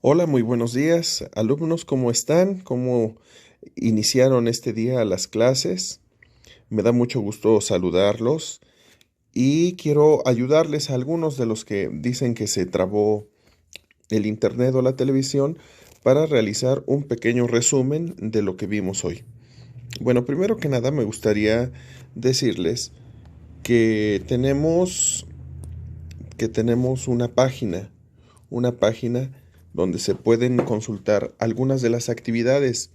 Hola, muy buenos días, alumnos, ¿cómo están? ¿Cómo iniciaron este día las clases? Me da mucho gusto saludarlos y quiero ayudarles a algunos de los que dicen que se trabó el internet o la televisión para realizar un pequeño resumen de lo que vimos hoy. Bueno, primero que nada me gustaría decirles que tenemos una página donde se pueden consultar algunas de las actividades.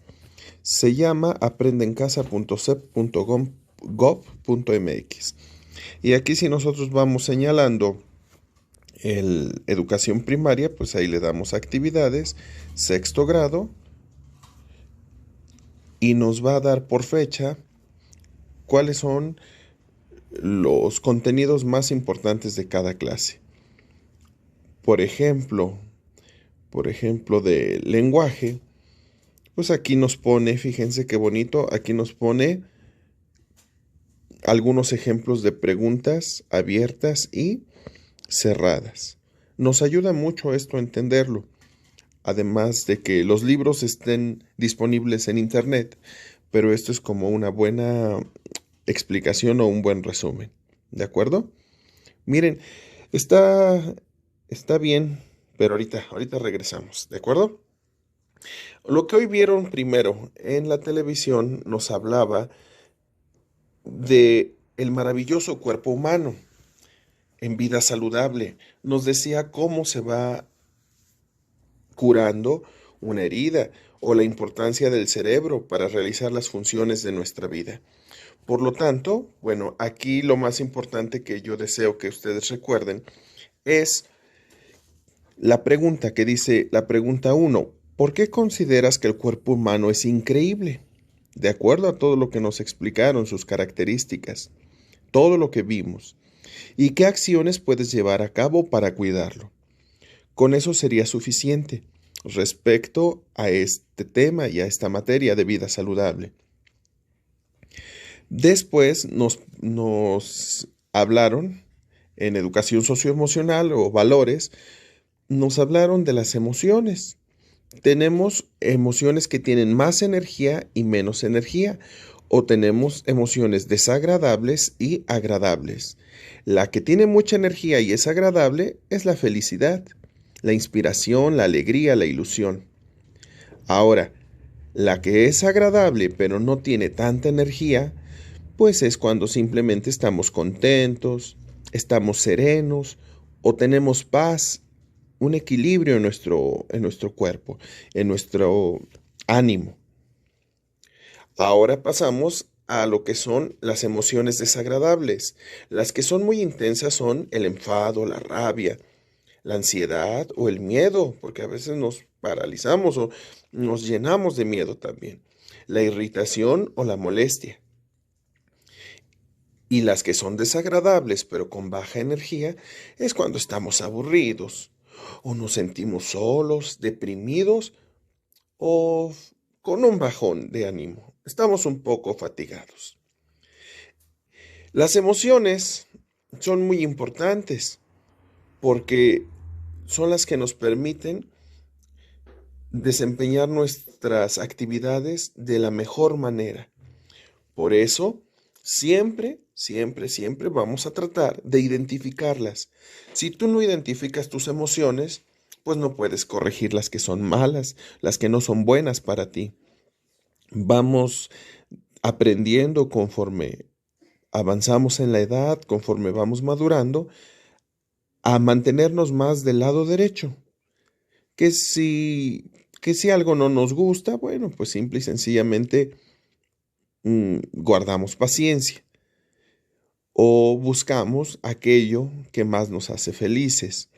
Se llama aprendencasa.sep.gov.mx. Y aquí si nosotros vamos señalando el educación primaria, pues ahí le damos actividades, sexto grado, y nos va a dar por fecha cuáles son los contenidos más importantes de cada clase. Por ejemplo, de lenguaje, pues aquí nos pone, fíjense qué bonito, aquí nos pone algunos ejemplos de preguntas abiertas y cerradas. Nos ayuda mucho esto a entenderlo, además de que los libros estén disponibles en internet, pero esto es como una buena explicación o un buen resumen. ¿De acuerdo? Miren, está, está bien, pero ahorita regresamos. ¿De acuerdo? Lo que hoy vieron primero en la televisión nos hablaba de el maravilloso cuerpo humano en vida saludable. Nos decía cómo se va curando una herida o la importancia del cerebro para realizar las funciones de nuestra vida. Por lo tanto, bueno, aquí lo más importante que yo deseo que ustedes recuerden es la pregunta que dice, la pregunta uno: ¿por qué consideras que el cuerpo humano es increíble? De acuerdo a todo lo que nos explicaron, sus características, todo lo que vimos, ¿y qué acciones puedes llevar a cabo para cuidarlo? Con eso sería suficiente respecto a este tema y a esta materia de vida saludable. Después nos hablaron en educación socioemocional o valores, nos hablaron de las emociones. Tenemos emociones que tienen más energía y menos energía, o tenemos emociones desagradables y agradables. La que tiene mucha energía y es agradable es la felicidad, la inspiración, la alegría, la ilusión. Ahora, la que es agradable pero no tiene tanta energía, pues es cuando simplemente estamos contentos, estamos serenos o tenemos paz, un equilibrio en nuestro cuerpo, en nuestro ánimo. Ahora pasamos a lo que son las emociones desagradables. Las que son muy intensas son el enfado, la rabia, la ansiedad o el miedo, porque a veces nos paralizamos o nos llenamos de miedo también. La irritación o la molestia. Y las que son desagradables pero con baja energía es cuando estamos aburridos o nos sentimos solos, deprimidos o con un bajón de ánimo. Estamos un poco fatigados. Las emociones son muy importantes porque son las que nos permiten desempeñar nuestras actividades de la mejor manera. Por eso, siempre vamos a tratar de identificarlas. Si tú no identificas tus emociones, pues no puedes corregir las que son malas, las que no son buenas para ti. Vamos aprendiendo conforme avanzamos en la edad, conforme vamos madurando, a mantenernos más del lado derecho. Que si, que si algo no nos gusta, bueno, pues simple y sencillamente guardamos paciencia o buscamos aquello que más nos hace felices.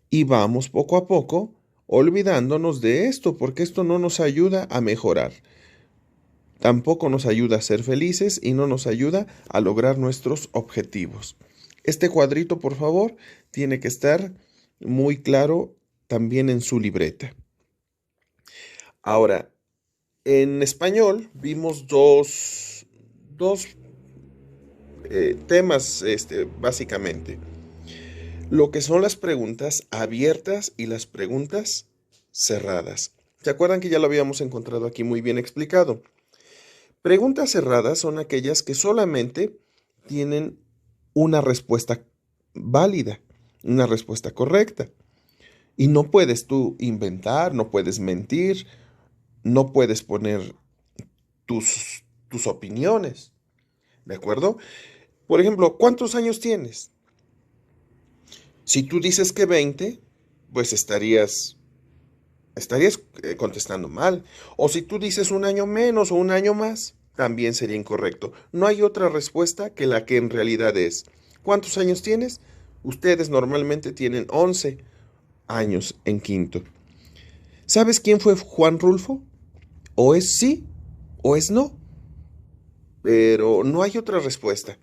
Y vamos poco a poco olvidándonos de esto, porque esto no nos ayuda a mejorar. Tampoco nos ayuda a ser felices y no nos ayuda a lograr nuestros objetivos. Este cuadrito, por favor, tiene que estar muy claro también en su libreta. Ahora, en español vimos dos temas, básicamente. lo que son las preguntas abiertas y las preguntas cerradas. ¿Se acuerdan que ya lo habíamos encontrado aquí muy bien explicado? Preguntas cerradas son aquellas que solamente tienen una respuesta válida, una respuesta correcta. Y no puedes tú inventar, no puedes mentir, no puedes poner tus opiniones. ¿De acuerdo? Por ejemplo, ¿cuántos años tienes? Si tú dices que 20, pues estarías contestando mal. O si tú dices un año menos o un año más, también sería incorrecto. No hay otra respuesta que la que en realidad es. ¿Cuántos años tienes? Ustedes normalmente tienen 11 años en quinto. ¿Sabes quién fue Juan Rulfo? O es sí o es no. Pero no hay otra respuesta.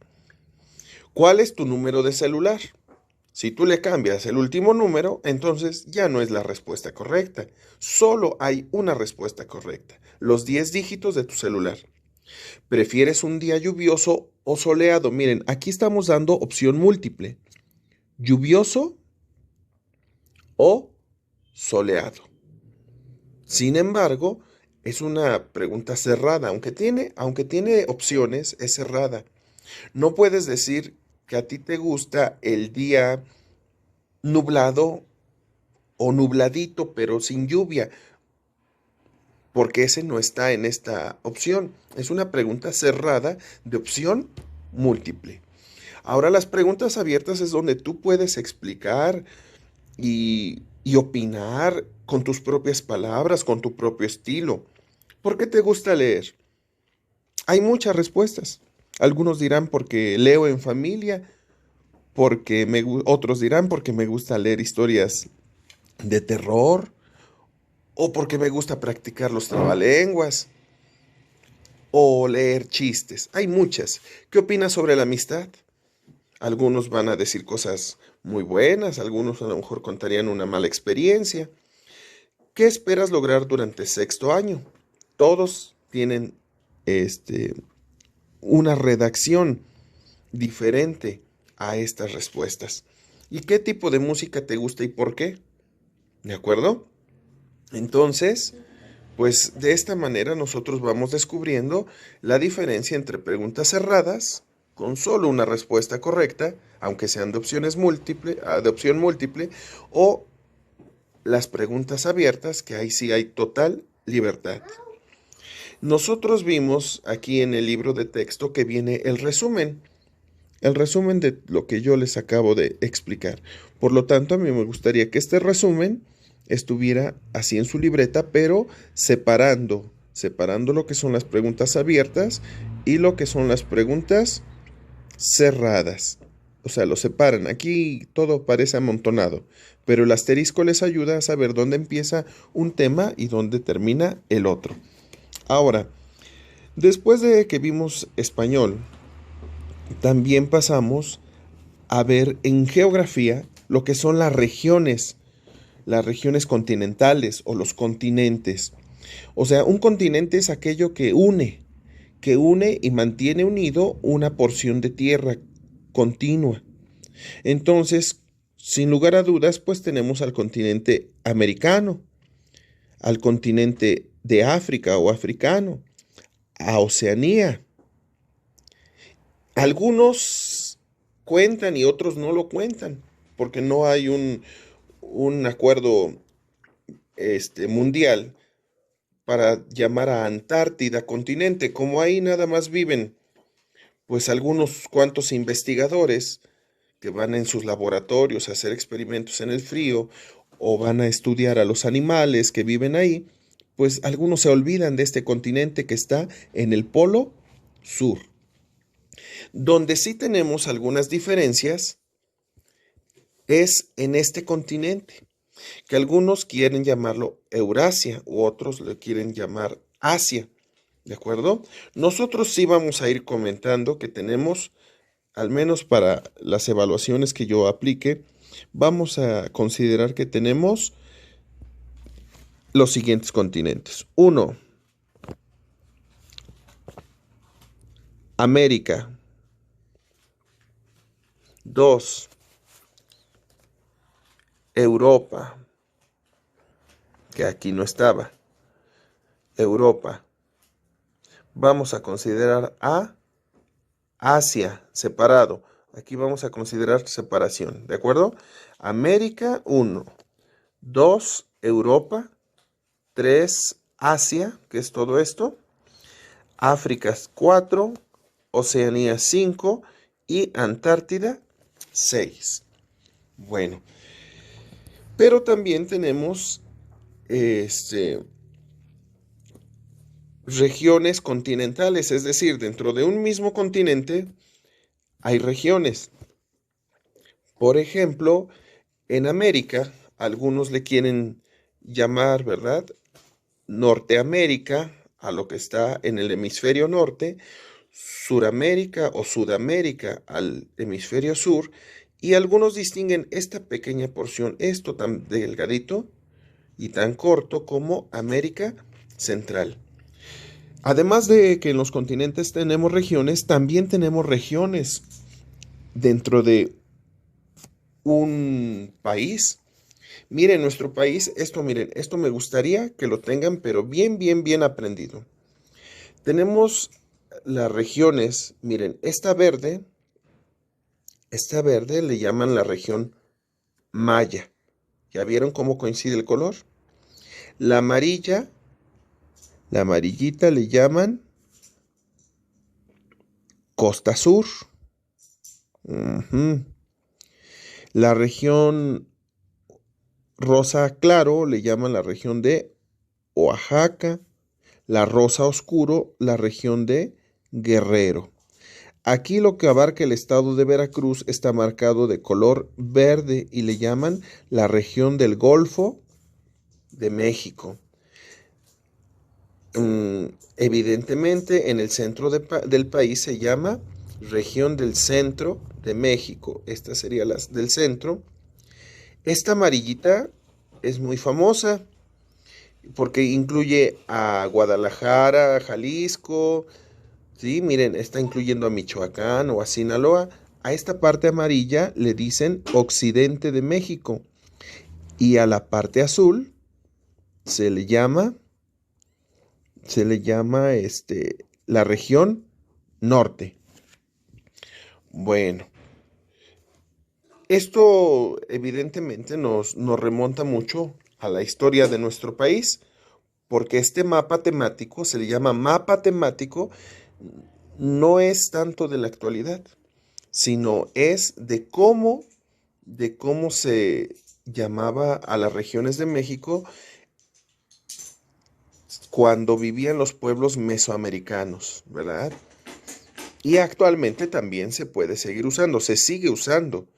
¿Cuál es tu número de celular? Si tú le cambias el último número, entonces ya no es la respuesta correcta. Solo hay una respuesta correcta, los 10 dígitos de tu celular. ¿Prefieres un día lluvioso o soleado? Miren, aquí estamos dando opción múltiple. Lluvioso o soleado. Sin embargo, es una pregunta cerrada. Aunque tiene opciones, es cerrada. No puedes decir que a ti te gusta el día nublado o nubladito, pero sin lluvia, porque ese no está en esta opción. Es una pregunta cerrada de opción múltiple. Ahora, las preguntas abiertas es donde tú puedes explicar y opinar con tus propias palabras, con tu propio estilo. ¿Por qué te gusta leer? Hay muchas respuestas. Algunos dirán porque leo en familia, otros dirán porque me gusta leer historias de terror, o porque me gusta practicar los trabalenguas, o leer chistes. Hay muchas. ¿Qué opinas sobre la amistad? Algunos van a decir cosas muy buenas, algunos a lo mejor contarían una mala experiencia. ¿Qué esperas lograr durante sexto año? Todos tienen este, una redacción diferente a estas respuestas. ¿Y qué tipo de música te gusta y por qué? ¿De acuerdo? Entonces, pues de esta manera nosotros vamos descubriendo la diferencia entre preguntas cerradas, con solo una respuesta correcta, aunque sean de opción múltiple, o las preguntas abiertas, que ahí sí hay total libertad. Nosotros vimos aquí en el libro de texto que viene el resumen de lo que yo les acabo de explicar. Por lo tanto, a mí me gustaría que este resumen estuviera así en su libreta, pero separando lo que son las preguntas abiertas y lo que son las preguntas cerradas. O sea, lo separan. Aquí todo parece amontonado, pero el asterisco les ayuda a saber dónde empieza un tema y dónde termina el otro. Ahora, después de que vimos español, también pasamos a ver en geografía lo que son las regiones continentales o los continentes. O sea, un continente es aquello que une y mantiene unido una porción de tierra continua. Entonces, sin lugar a dudas, pues tenemos al continente americano, al continente de África o africano, a Oceanía. Algunos cuentan y otros no lo cuentan, porque no hay un acuerdo mundial para llamar a Antártida continente. Como ahí nada más viven, pues algunos cuantos investigadores que van en sus laboratorios a hacer experimentos en el frío o van a estudiar a los animales que viven ahí, pues algunos se olvidan de este continente que está en el polo sur. Donde sí tenemos algunas diferencias es en este continente, que algunos quieren llamarlo Eurasia u otros le quieren llamar Asia, ¿de acuerdo? Nosotros sí vamos a ir comentando que tenemos, al menos para las evaluaciones que yo aplique, vamos a considerar que tenemos los siguientes continentes. 1, América. 2, Europa, que aquí no estaba. Europa. Vamos a considerar a Asia, separado. Aquí vamos a considerar separación, ¿de acuerdo? América, 1. 2, Europa. 3, Asia, que es todo esto. África, 4. Oceanía, 5. Y Antártida, 6. Bueno, pero también tenemos regiones continentales, es decir, dentro de un mismo continente hay regiones. Por ejemplo, en América, algunos le quieren llamar, ¿verdad? Norteamérica, a lo que está en el hemisferio norte, Suramérica o Sudamérica al hemisferio sur, y algunos distinguen esta pequeña porción, esto tan delgadito y tan corto, como América Central. Además de que en los continentes tenemos regiones, también tenemos regiones dentro de un país. Miren, nuestro país, miren, esto me gustaría que lo tengan, pero bien, bien, bien aprendido. Tenemos las regiones, miren, esta verde le llaman la región Maya. ¿Ya vieron cómo coincide el color? La amarilla, la amarillita le llaman Costa Sur. La región rosa claro le llaman la región de Oaxaca. La rosa oscuro, la región de Guerrero. Aquí lo que abarca el estado de Veracruz está marcado de color verde y le llaman la región del Golfo de México. Evidentemente, en el centro del país se llama región del centro de México. Esta sería la del centro. Esta amarillita es muy famosa porque incluye a Guadalajara, Jalisco. Sí, miren, está incluyendo a Michoacán o a Sinaloa. A esta parte amarilla le dicen occidente de México. Y a la parte azul se le llama la región norte. Bueno, esto evidentemente nos remonta mucho a la historia de nuestro país, porque este mapa temático, se le llama mapa temático, no es tanto de la actualidad, sino es de cómo se llamaba a las regiones de México cuando vivían los pueblos mesoamericanos, ¿verdad? Y actualmente también se puede seguir usando, se sigue usando,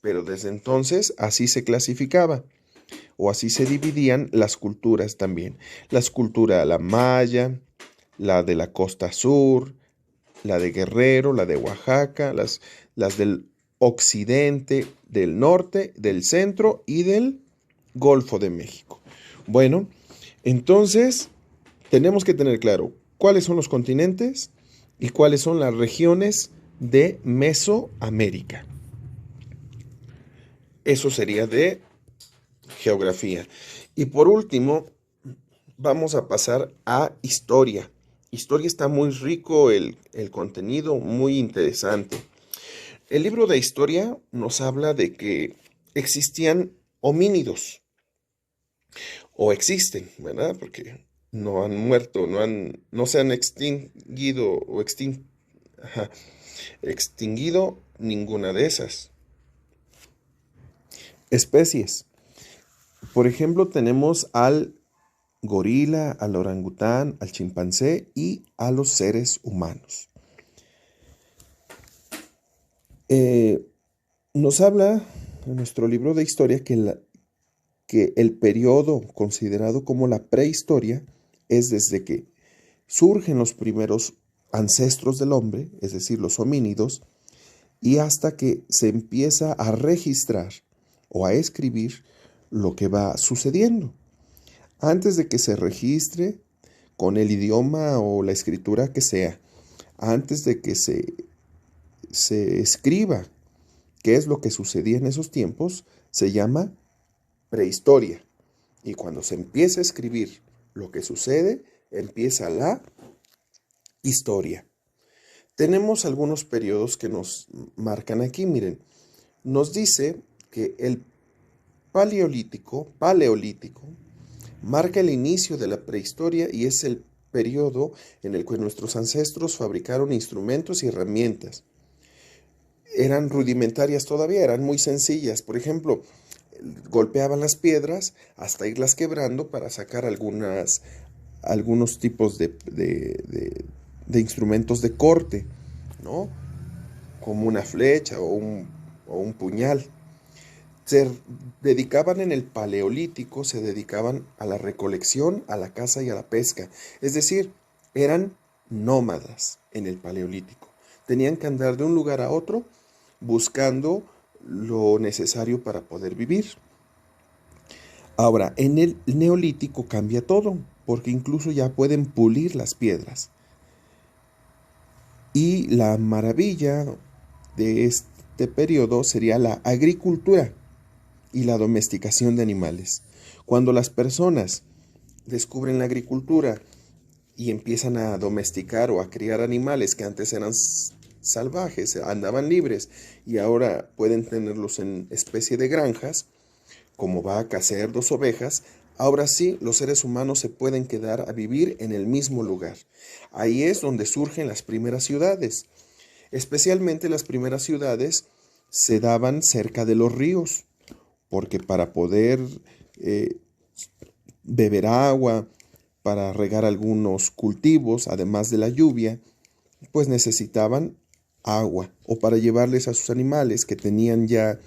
pero desde entonces así se clasificaba o así se dividían las culturas también. La cultura la maya, la de la costa sur, la de Guerrero, la de Oaxaca, las del occidente, del norte, del centro y del Golfo de México. Bueno, entonces tenemos que tener claro cuáles son los continentes y cuáles son las regiones de Mesoamérica. Eso sería de geografía. Y por último, vamos a pasar a historia. Historia está muy rico el contenido, muy interesante. El libro de historia nos habla de que existían homínidos, o existen, ¿verdad? Porque no han muerto, no se han extinguido o extinguido ninguna de esas especies. Por ejemplo, tenemos al gorila, al orangután, al chimpancé y a los seres humanos. Nos habla en nuestro libro de historia que el periodo considerado como la prehistoria es desde que surgen los primeros ancestros del hombre, es decir, los homínidos, y hasta que se empieza a registrar o a escribir lo que va sucediendo. Antes de que se registre con el idioma o la escritura que sea, antes de que se escriba qué es lo que sucedía en esos tiempos, se llama prehistoria. Y cuando se empieza a escribir lo que sucede, empieza la historia. Tenemos algunos periodos que nos marcan aquí, miren. Nos dice que el paleolítico marca el inicio de la prehistoria y es el periodo en el que nuestros ancestros fabricaron instrumentos y herramientas. Eran rudimentarias todavía, eran muy sencillas. Por ejemplo, golpeaban las piedras hasta irlas quebrando para sacar algunos tipos de instrumentos de corte, ¿no? Como una flecha o un puñal. Se dedicaban en el paleolítico, se dedicaban a la recolección, a la caza y a la pesca. Es decir, eran nómadas en el paleolítico. Tenían que andar de un lugar a otro buscando lo necesario para poder vivir. Ahora, en el neolítico cambia todo, porque incluso ya pueden pulir las piedras. Y la maravilla de este periodo sería la agricultura y la domesticación de animales. Cuando las personas descubren la agricultura y empiezan a domesticar o a criar animales que antes eran salvajes, andaban libres y ahora pueden tenerlos en especie de granjas, como vacas, cerdos, ovejas, ahora sí los seres humanos se pueden quedar a vivir en el mismo lugar. Ahí es donde surgen las primeras ciudades. Especialmente las primeras ciudades se daban cerca de los ríos, porque para poder beber agua, para regar algunos cultivos, además de la lluvia, pues necesitaban agua, o para llevarles a sus animales que tenían ya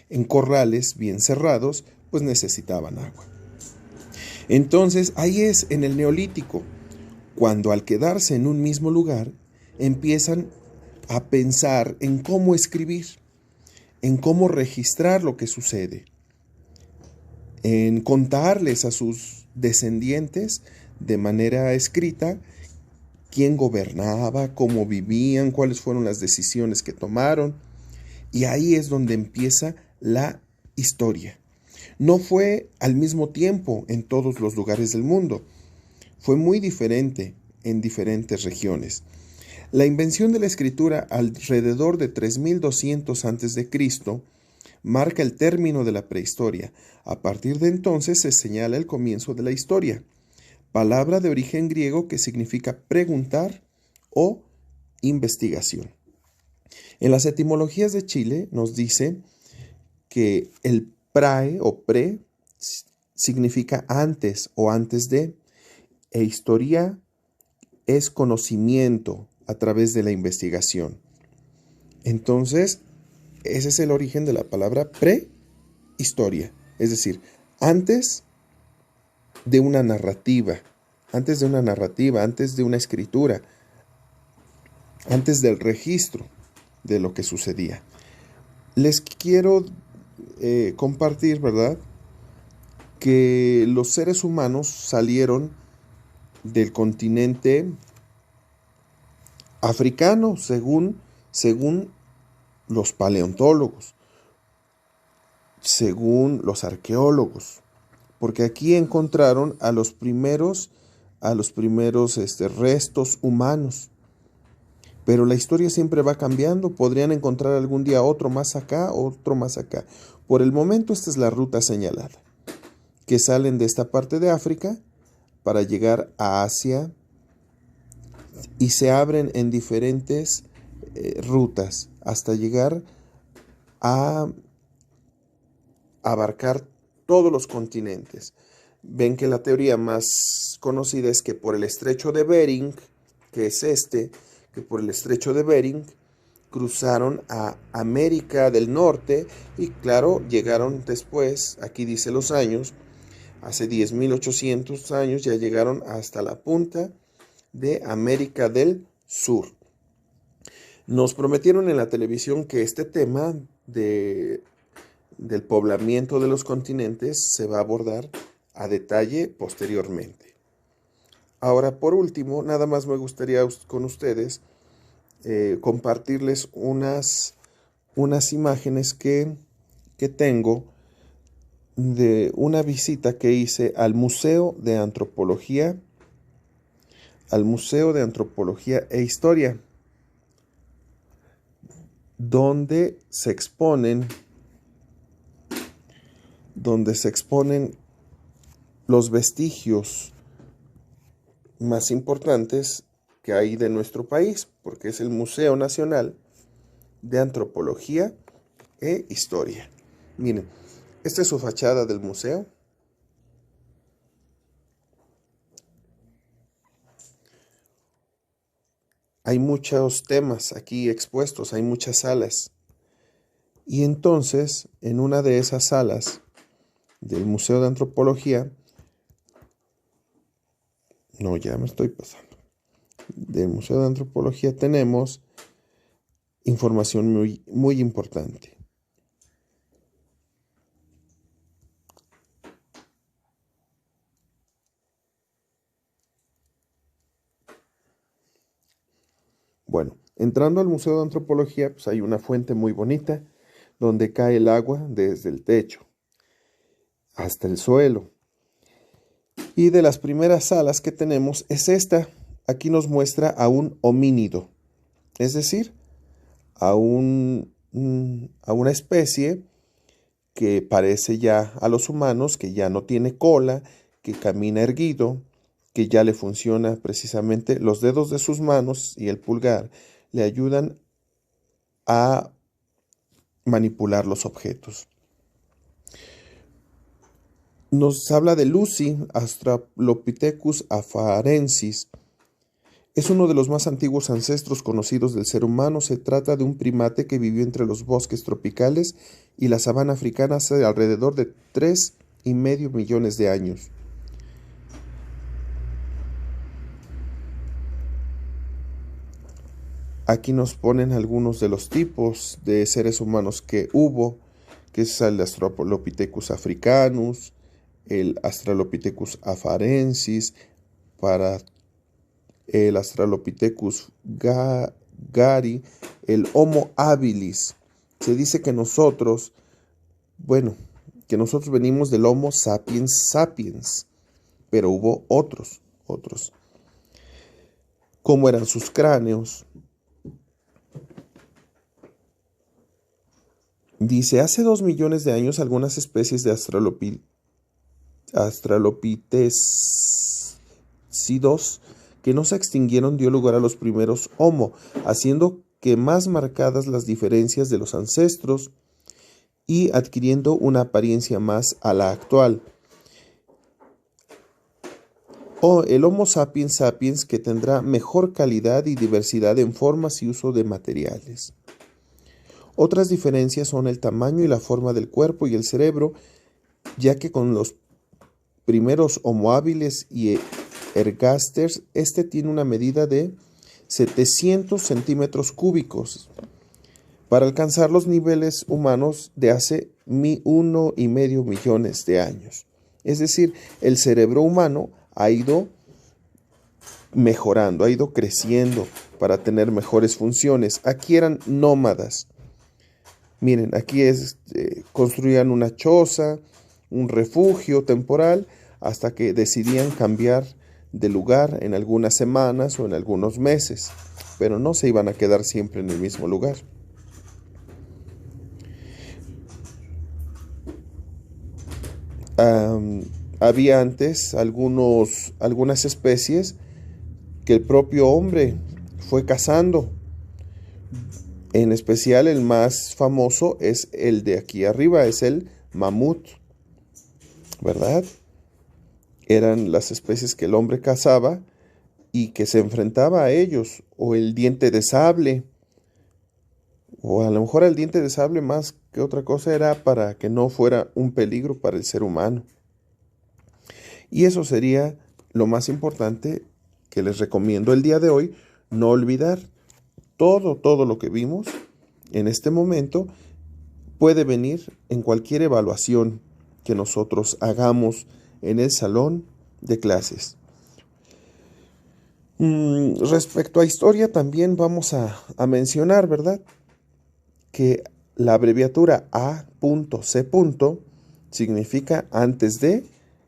en corrales bien cerrados, pues necesitaban agua. Entonces, ahí es en el Neolítico, cuando al quedarse en un mismo lugar, empiezan a pensar en cómo escribir, en cómo registrar lo que sucede, en contarles a sus descendientes de manera escrita quién gobernaba, cómo vivían, cuáles fueron las decisiones que tomaron. Y ahí es donde empieza la historia. No fue al mismo tiempo en todos los lugares del mundo. Fue muy diferente en diferentes regiones. La invención de la escritura alrededor de 3200 a.C. marca el término de la prehistoria. A partir de entonces se señala el comienzo de la historia, palabra de origen griego que significa preguntar o investigación. En las etimologías de Chile nos dice que el prae o pre significa antes o antes de, e historia es conocimiento a través de la investigación. Entonces, ese es el origen de la palabra prehistoria, es decir, antes de una narrativa, antes de una escritura, antes del registro de lo que sucedía. Les quiero compartir, ¿verdad?, que los seres humanos salieron del continente africano, según los paleontólogos, según los arqueólogos, porque aquí encontraron a los primeros restos humanos. Pero la historia siempre va cambiando, podrían encontrar algún día otro más acá, otro más acá. Por el momento esta es la ruta señalada, que salen de esta parte de África para llegar a Asia y se abren en diferentes rutas hasta llegar a abarcar todos los continentes. Ven que la teoría más conocida es que por el estrecho de Bering, que es que por el estrecho de Bering cruzaron a América del Norte y claro, llegaron después, aquí dice los años, hace 10.800 años ya llegaron hasta la punta de América del Sur. Nos prometieron en la televisión que este tema del poblamiento de los continentes se va a abordar a detalle posteriormente. Ahora, por último, nada más me gustaría con ustedes compartirles unas imágenes que tengo de una visita que hice al Museo de Antropología e Historia, donde se exponen los vestigios más importantes que hay de nuestro país, porque es el Museo Nacional de Antropología e Historia. Miren, esta es su fachada del museo. Hay muchos temas aquí expuestos, hay muchas salas. Y entonces, en una de esas salas del Museo de Antropología, no, ya me estoy pasando, del Museo de Antropología tenemos información muy, muy importante. Bueno, entrando al Museo de Antropología, pues hay una fuente muy bonita donde cae el agua desde el techo hasta el suelo. Y de las primeras salas que tenemos es esta. Aquí nos muestra a un homínido, es decir, a una especie que parece ya a los humanos, que ya no tiene cola, que camina erguido, que ya le funciona precisamente los dedos de sus manos y el pulgar le ayudan a manipular los objetos. Nos habla de Lucy, Australopithecus afarensis. Es uno de los más antiguos ancestros conocidos del ser humano. Se trata de un primate que vivió entre los bosques tropicales y la sabana africana hace alrededor de 3,5 millones de años. Aquí nos ponen algunos de los tipos de seres humanos que hubo, que es el Australopithecus africanus, el Australopithecus afarensis, para el Australopithecus gari, el Homo habilis. Se dice que nosotros venimos del Homo sapiens sapiens, pero hubo otros. ¿Cómo eran sus cráneos? Dice, hace 2 millones de años algunas especies de Australopithecidos que no se extinguieron dio lugar a los primeros Homo, haciendo que más marcadas las diferencias de los ancestros y adquiriendo una apariencia más a la actual. El Homo sapiens sapiens que tendrá mejor calidad y diversidad en formas y uso de materiales. Otras diferencias son el tamaño y la forma del cuerpo y el cerebro, ya que con los primeros Homo habilis y ergasters, este tiene una medida de 700 centímetros cúbicos, para alcanzar los niveles humanos de hace 1,5 millones de años. Es decir, el cerebro humano ha ido mejorando, ha ido creciendo para tener mejores funciones. Aquí eran nómadas. Miren, aquí construían una choza, un refugio temporal, hasta que decidían cambiar de lugar en algunas semanas o en algunos meses, pero no se iban a quedar siempre en el mismo lugar. Había antes algunas especies que el propio hombre fue cazando. En especial el más famoso es el de aquí arriba, es el mamut, ¿verdad? Eran las especies que el hombre cazaba y que se enfrentaba a ellos, o el diente de sable, o a lo mejor el diente de sable más que otra cosa era para que no fuera un peligro para el ser humano. Y eso sería lo más importante que les recomiendo el día de hoy, no olvidar. Todo lo que vimos en este momento puede venir en cualquier evaluación que nosotros hagamos en el salón de clases. Respecto a historia, también vamos a mencionar, ¿verdad?, que la abreviatura A.C. significa antes de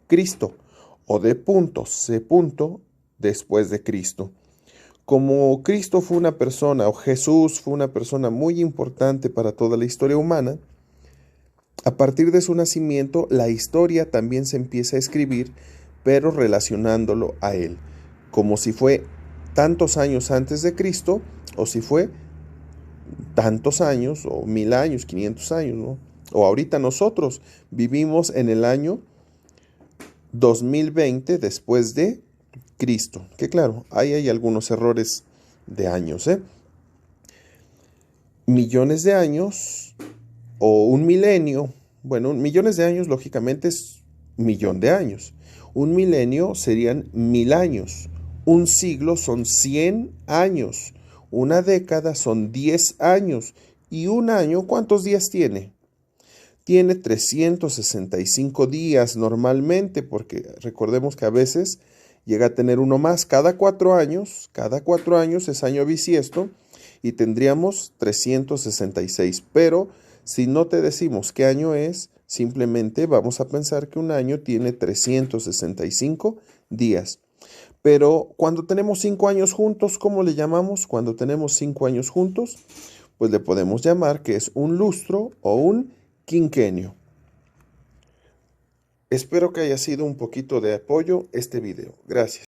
Cristo, o D punto, C punto, después de Cristo. Como Cristo fue una persona, o Jesús fue una persona muy importante para toda la historia humana, a partir de su nacimiento, la historia también se empieza a escribir, pero relacionándolo a él, como si fue tantos años antes de Cristo, o si fue tantos años, o 1000 años, 500 años, ¿no? O ahorita nosotros vivimos en el año 2020 después de Cristo, que claro, ahí hay algunos errores de años, millones de años o un milenio. Bueno, millones de años lógicamente es millón de años. Un milenio serían 1000 años. Un siglo son 100 años. Una década son 10 años. ¿Y un año cuántos días tiene? Tiene 365 días normalmente, porque recordemos que a veces llega a tener uno más cada 4 años. Cada 4 años es año bisiesto y tendríamos 366. Pero si no te decimos qué año es, simplemente vamos a pensar que un año tiene 365 días. Pero cuando tenemos 5 años juntos, ¿cómo le llamamos? Cuando tenemos 5 años juntos, pues le podemos llamar que es un lustro o un quinquenio. Espero que haya sido un poquito de apoyo este video. Gracias.